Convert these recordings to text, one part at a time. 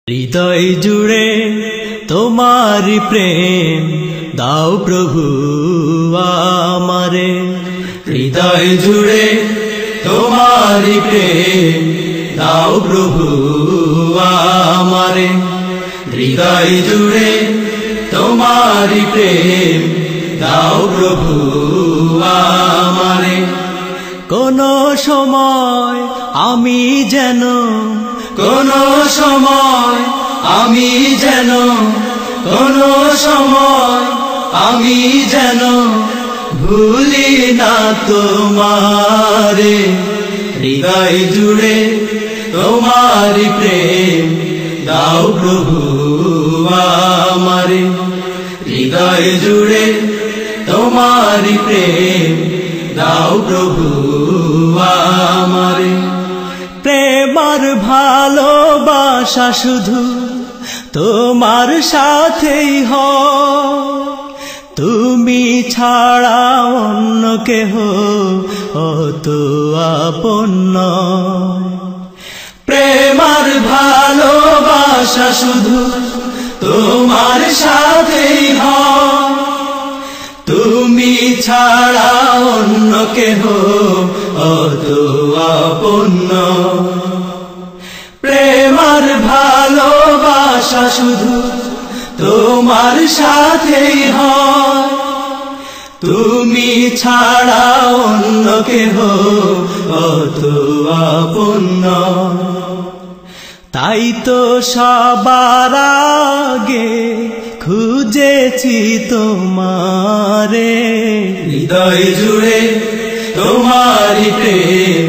হৃদয় জুড়ে তোমারি প্রেম দাও প্রভু আমারে। হৃদয় জুড়ে তোমারি প্রেম দাও প্রভু আমারে। হৃদয় জুড়ে তোমারি প্রেম দাও প্রভু আমারে। কোন সময় আমি যেন কোন সময় আমি যেন কোন সময় আমি যেন ভুলি না তোমারে। হৃদয় জুড়ে তোমারি প্রেম দাও প্রভু আমারে। হৃদয় জুড়ে তোমারি প্রেম দাও প্রভু আমারে। প্রেমার ভালোবাসা শুধু তোমার সাথেই হয়, তুমি ছাড়া অন্য কেহ অত আপন নয়। প্রেমার ভালোবাসা শুধু তোমার সাথেই হয়, তুমি ছাড়া অন্য কেহ অত আপন নয়। প্রেমার ভালোবাসা শুধু তোমার সাথেই হয়, তুমি ছাড়া অন্য কেহ অত আপন নয়। তাই তো সবার আগে খুঁজেছি তোমারে। হৃদয় জুড়ে তোমারি প্রেম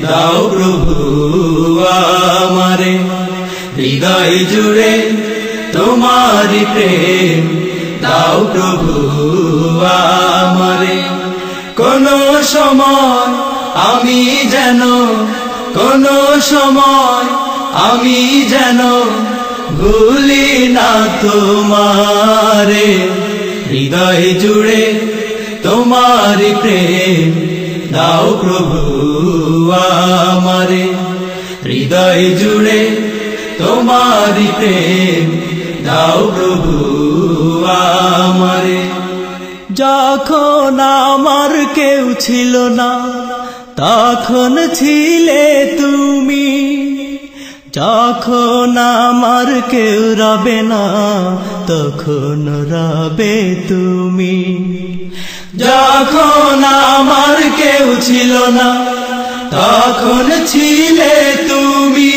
দাও প্রভু আমারে। হৃদয় জুড়ে তোমারি প্রেম দাও প্রভু আমারে। কোন সময় আমি যেন কোন সময় আমি যেন ভুলি না তোমারে। হৃদয় জুড়ে তোমারি প্রেম দাও প্রভু আমারে। হৃদয় জুড়ে তোমারি প্রেম দাও প্রভু আমারে। যখন আমার কেউ ছিল না তখন ছিলে তুমি, যখন আমার কেউ রবে না তখন রবে তুমি। যখন আমার কেউ ছিল না তখন ছিলে তুমি,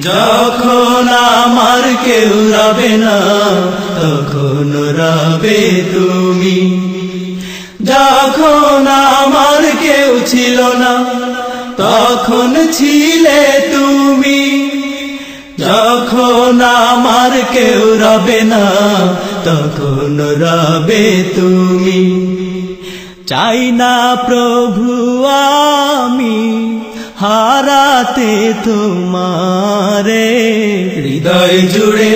যখন আমার কেউ রবে না তখন রবে তুমি। যখন আমার কেউ ছিল না তখন ছিলে তুমি, যখন আমার কেউ রবে না তখন রবে তুমি। চাই না প্রভু আমি হারাতে তোমারে। হৃদয় জুড়ে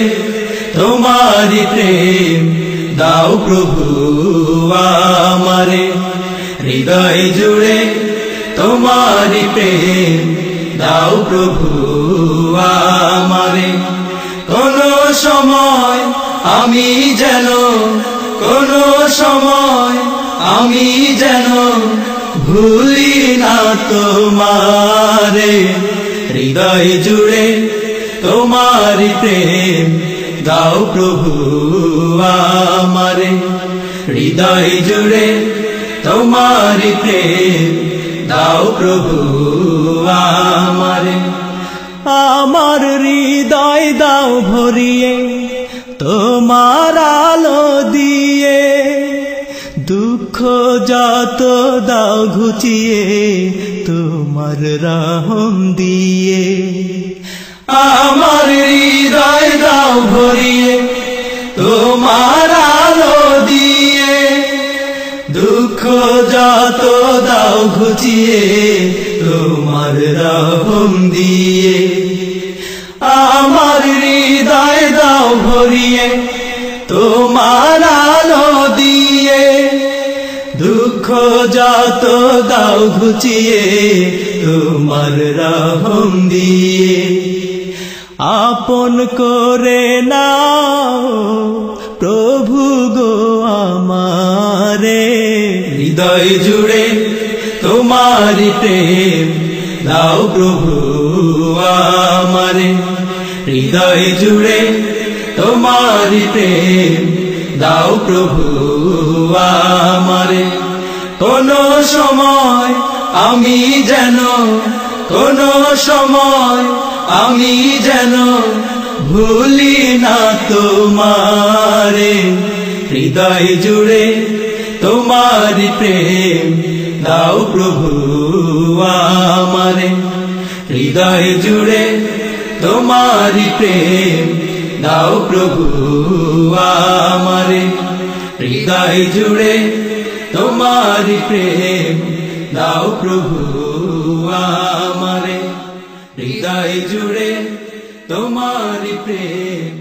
তোমারি প্রেম দাও প্রভু আমারে। হৃদয় জুড়ে তোমারি প্রেম দাও প্রভু আমারে। কোন সময় আমি যেন কোন সময় আমি যেন ভুলি না তোমারে। হৃদয় জুড়ে তোমারি প্রেম দাও প্রভু আমারে। হৃদয় জুড়ে তোমারি প্রেম দাও প্রভু আমারে। আমার হৃদয় দাও ভরিয়ে তোমার আলো দিয়ে, দুঃখ যত দাও ঘুচিয়ে তোমার রহম দিয়ে। আমার হৃদয় দাও ভরিয়ে তোমার আলো দিয়ে, দুঃখ যত দাও ঘুচিয়ে তোমার রহম দিয়ে। আমার হৃদয় দাও ভরিয়ে তোমার আলো দিয়ে, দুঃখ যত দাও ঘুচিয়ে তোমার রহম দিয়ে। আপন করে নাও প্রভু গো আমারে হৃদয় জুড়ে তোমারি প্রেম দাও প্রভু আমারে হৃদয় জুড়ে তোমারি প্রেম দাও প্রভু আমারে কোনো সময় আমি যেন কোনো সময় আমি যেন ভুলি না তোমারে হৃদয় জুড়ে তোমারি প্রেম দাও প্রভু আমারে হৃদয় জুড়ে তোমারি প্রেম দাও প্রভু আমারে হৃদয় জুড়ে তোমারি প্রেম দাও প্রভু আমারে হৃদয় জুড়ে তোমারি প্রেম